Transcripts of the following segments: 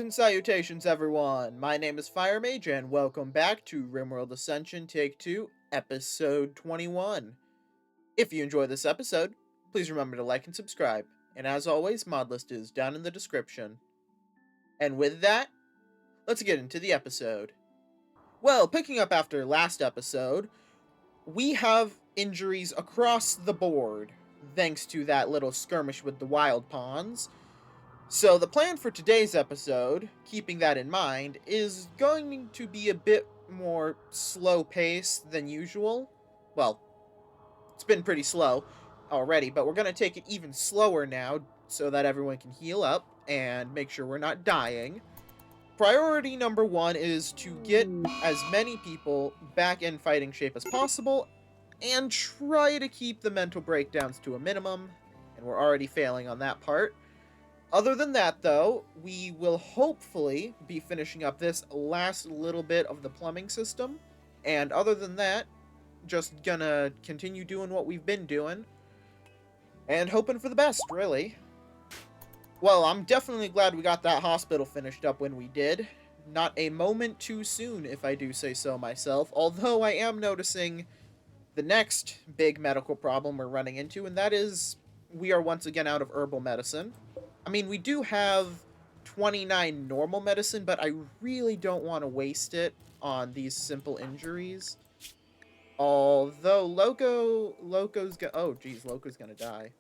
and salutations, everyone! My name is Fire Mage, and welcome back to Rimworld Ascension Take 2, Episode 21. If you enjoy this episode, please remember to like and subscribe, and as always, mod list is down in the description. And with that, let's get into the episode. Well, picking up after last episode, we have injuries across the board, thanks to that little skirmish with the wild pawns. So the plan for today's episode, keeping that in mind, is going to be a bit more slow paced than usual. Well, it's been pretty slow already, but we're going to take it even slower now so that everyone can heal up and make sure we're not dying. Priority number one is to get as many people back in fighting shape as possible and try to keep the mental breakdowns to a minimum, and we're already failing on that part. Other than that, though, we will hopefully be finishing up this last little bit of the plumbing system. And other than that, just gonna continue doing what we've been doing. And hoping for the best, really. Well, I'm definitely glad we got that hospital finished up when we did. Not a moment too soon, if I do say so myself. Although I am noticing the next big medical problem we're running into, and that is we are once again out of herbal medicine. I mean, we do have 29 normal medicine, but I really don't want to waste it on these simple injuries. Although Loco's gonna die.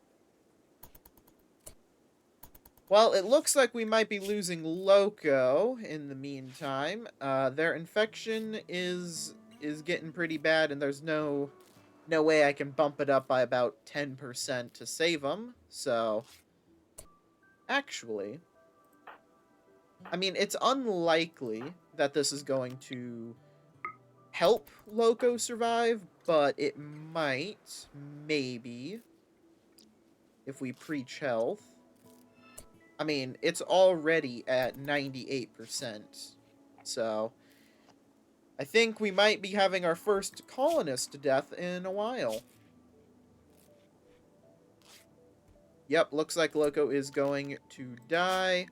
Well, it looks like we might be losing Loco in the meantime. Their infection is getting pretty bad, and there's no way I can bump it up by about 10% to save them. So actually, I mean, it's unlikely that this is going to help Loco survive, but it might, maybe, if we preach health. I mean, it's already at 98%, so I think we might be having our first colonist death in a while. Yep, looks like Loco is going to die.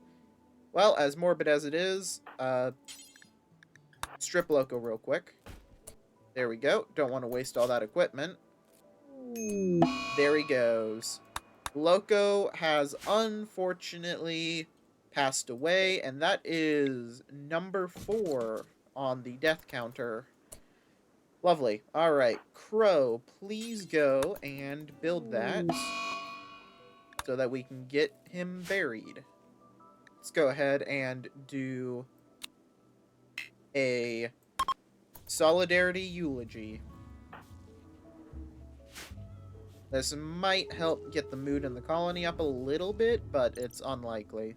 Well, as morbid as it is, strip Loco real quick. There we go. Don't want to waste all that equipment. There he goes. Loco has unfortunately passed away, and that is number 4 on the death counter. Lovely. Alright, Crow, please go and build that so that we can get him buried. Let's go ahead and do a solidarity eulogy. This might help get the mood in the colony up a little bit, but it's unlikely.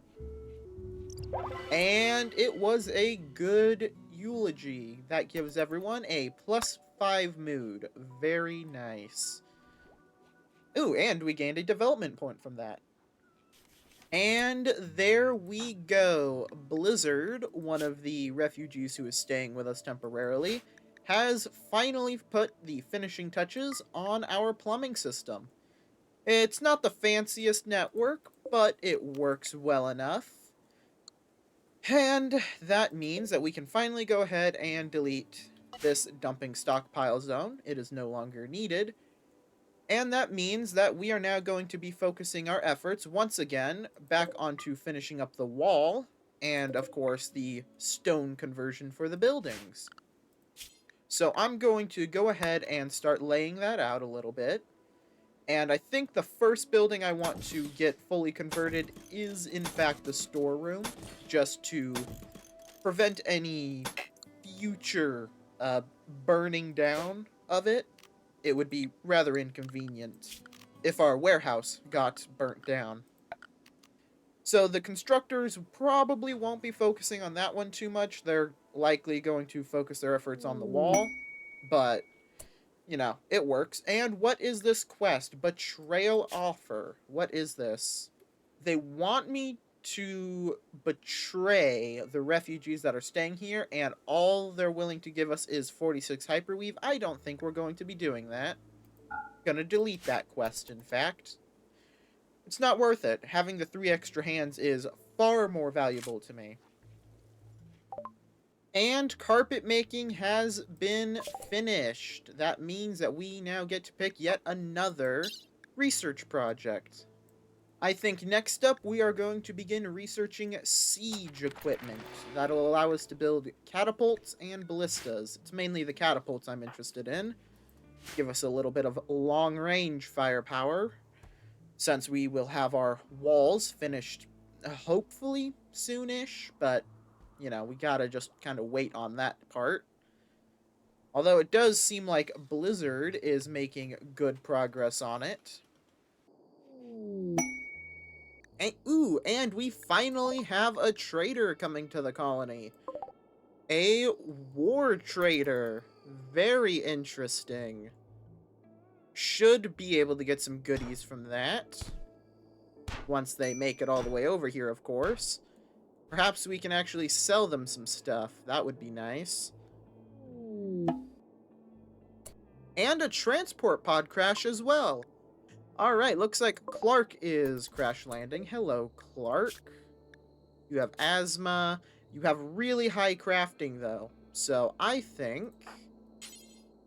And it was a good eulogy. That gives everyone a +5 mood. Very nice. Ooh, and we gained a development point from that. And there we go. Blizzard, one of the refugees who is staying with us temporarily, has finally put the finishing touches on our plumbing system. It's not the fanciest network, but it works well enough. And that means that we can finally go ahead and delete this dumping stockpile zone. It is no longer needed. And that means that we are now going to be focusing our efforts once again back onto finishing up the wall and, of course, the stone conversion for the buildings. So I'm going to go ahead and start laying that out a little bit. And I think the first building I want to get fully converted is, in fact, the storeroom, just to prevent any future burning down of it. It would be rather inconvenient if our warehouse got burnt down. So the constructors probably won't be focusing on that one too much. They're likely going to focus their efforts on the wall, but, you know, it works. And what is this quest? Betrayal offer. What is this? They want me to betray the refugees that are staying here, and all they're willing to give us is 46 hyperweave. I don't think we're going to be doing that. Gonna delete that quest, in fact. It's not worth it. Having the 3 extra hands is far more valuable to me. And carpet making has been finished. That means that we now get to pick yet another research project. I think next up we are going to begin researching siege equipment. That'll allow us to build catapults and ballistas. It's mainly the catapults I'm interested in. Give us a little bit of long-range firepower, since we will have our walls finished hopefully soonish, but, you know, we gotta just kind of wait on that part. Although it does seem like Blizzard is making good progress on it. And we finally have a trader coming to the colony. A war trader. Very interesting. Should be able to get some goodies from that. Once they make it all the way over here, of course. Perhaps we can actually sell them some stuff. That would be nice. And a transport pod crash as well. Alright, looks like Clark is crash landing. Hello, Clark. You have asthma. You have really high crafting, though. So I think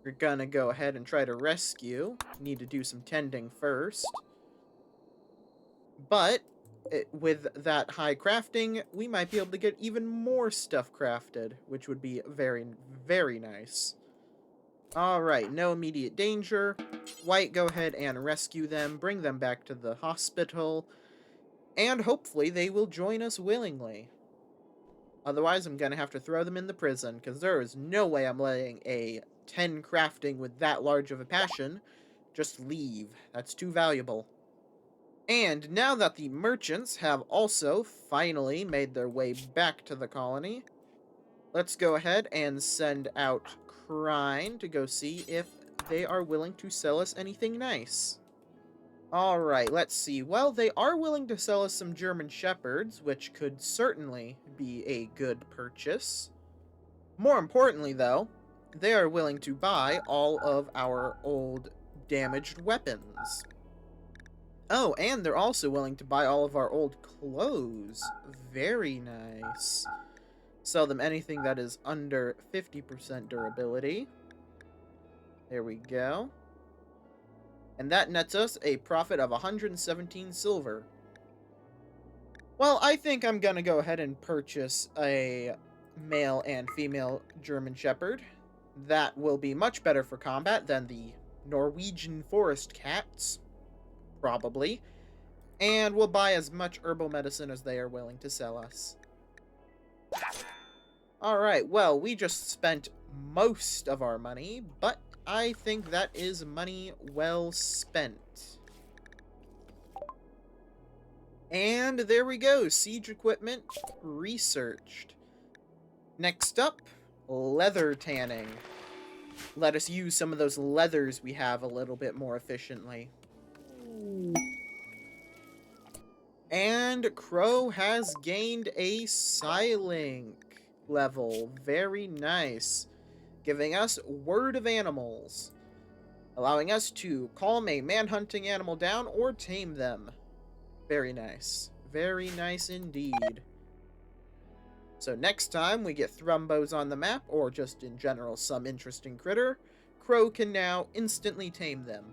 you're gonna go ahead and try to rescue. Need to do some tending first. But with that high crafting, we might be able to get even more stuff crafted, which would be very, very nice. Alright, no immediate danger. White, go ahead and rescue them, bring them back to the hospital, and hopefully they will join us willingly. Otherwise, I'm gonna have to throw them in the prison, because there is no way I'm letting a 10 crafting with that large of a passion just leave. That's too valuable. And now that the merchants have also finally made their way back to the colony, let's go ahead and send out Krine to go see if they are willing to sell us anything nice. Alright, let's see. Well, they are willing to sell us some German Shepherds, which could certainly be a good purchase. More importantly, though, they are willing to buy all of our old damaged weapons. Oh, and they're also willing to buy all of our old clothes. Very nice. Sell them anything that is under 50% durability. There we go. And that nets us a profit of 117 silver. Well, I think I'm gonna go ahead and purchase a male and female German Shepherd. That will be much better for combat than the Norwegian forest cats. Probably. And we'll buy as much herbal medicine as they are willing to sell us. Alright, well, we just spent most of our money, but I think that is money well spent. And there we go, siege equipment researched. Next up, leather tanning. Let us use some of those leathers we have a little bit more efficiently. And Crow has gained a Psylink level. Very nice. Giving us Word of Animals. Allowing us to calm a man-hunting animal down or tame them. Very nice. Very nice indeed. So next time we get Thrumbos on the map, or just in general some interesting critter, Crow can now instantly tame them.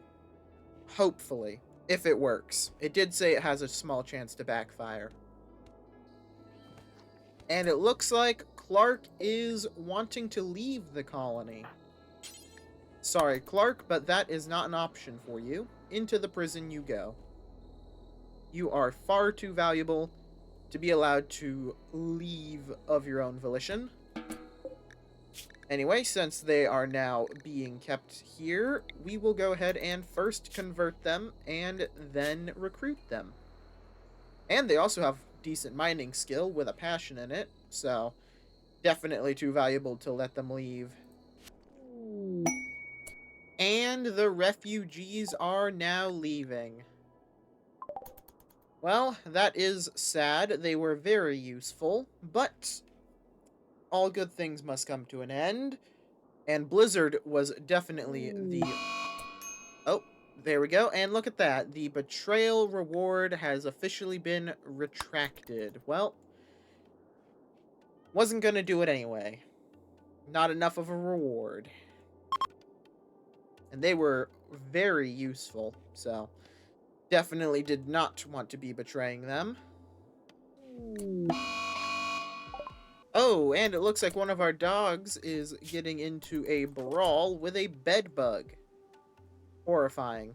Hopefully. If it works. It did say it has a small chance to backfire. And it looks like Clark is wanting to leave the colony. Sorry, Clark, but that is not an option for you. Into the prison you go. You are far too valuable to be allowed to leave of your own volition. Anyway, since they are now being kept here, we will go ahead and first convert them and then recruit them. And they also have decent mining skill with a passion in it, so definitely too valuable to let them leave. And the refugees are now leaving. Well, that is sad. They were very useful, but all good things must come to an end. And Blizzard was definitely the... Oh, there we go. And look at that. The betrayal reward has officially been retracted. Well, wasn't gonna do it anyway. Not enough of a reward. And they were very useful, so definitely did not want to be betraying them. Oh, and it looks like one of our dogs is getting into a brawl with a bed bug. Horrifying.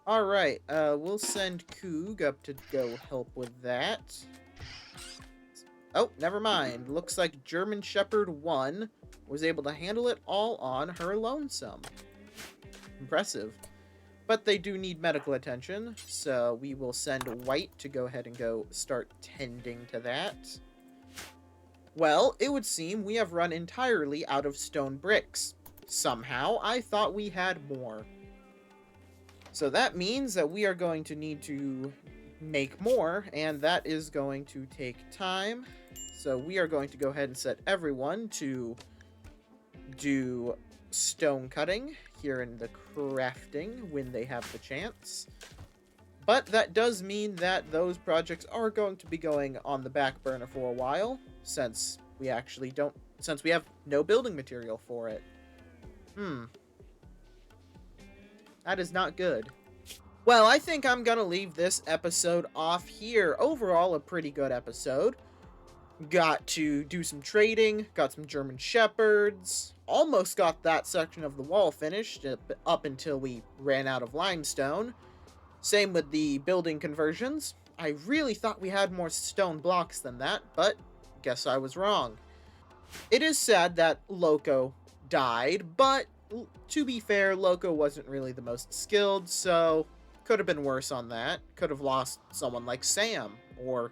Alright, we'll send Coog up to go help with that. Oh, never mind. Looks like German Shepherd 1 was able to handle it all on her lonesome. Impressive. But they do need medical attention, so we will send White to go ahead and go start tending to that. Well, it would seem we have run entirely out of stone bricks. Somehow, I thought we had more. So that means that we are going to need to make more, and that is going to take time. So we are going to go ahead and set everyone to do stone cutting here in the crafting when they have the chance. But that does mean that those projects are going to be going on the back burner for a while, since we have no building material for it. That is not good. Well, I think I'm gonna leave this episode off here. Overall, a pretty good episode. Got to do some trading, got some German Shepherds, almost got that section of the wall finished up until we ran out of limestone. Same with the building conversions. I really thought we had more stone blocks than that, but guess I was wrong. It is sad that Loco died, but to be fair, Loco wasn't really the most skilled, so could have been worse on that. Could have lost someone like Sam, or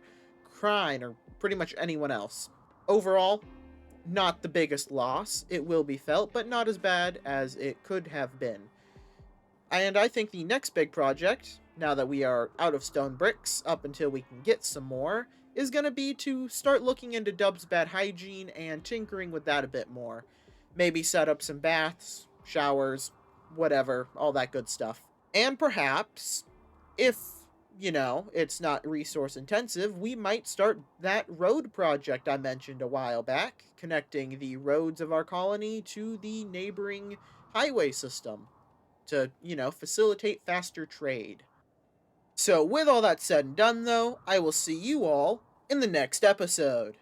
Krine, or pretty much anyone else. Overall, not the biggest loss. It will be felt, but not as bad as it could have been. And I think the next big project, now that we are out of stone bricks, up until we can get some more, is going to be to start looking into Dub's Bad Hygiene and tinkering with that a bit more. Maybe set up some baths, showers, whatever, all that good stuff. And perhaps, if, it's not resource intensive, we might start that road project I mentioned a while back, connecting the roads of our colony to the neighboring highway system to, facilitate faster trade. So with all that said and done, though, I will see you all in the next episode.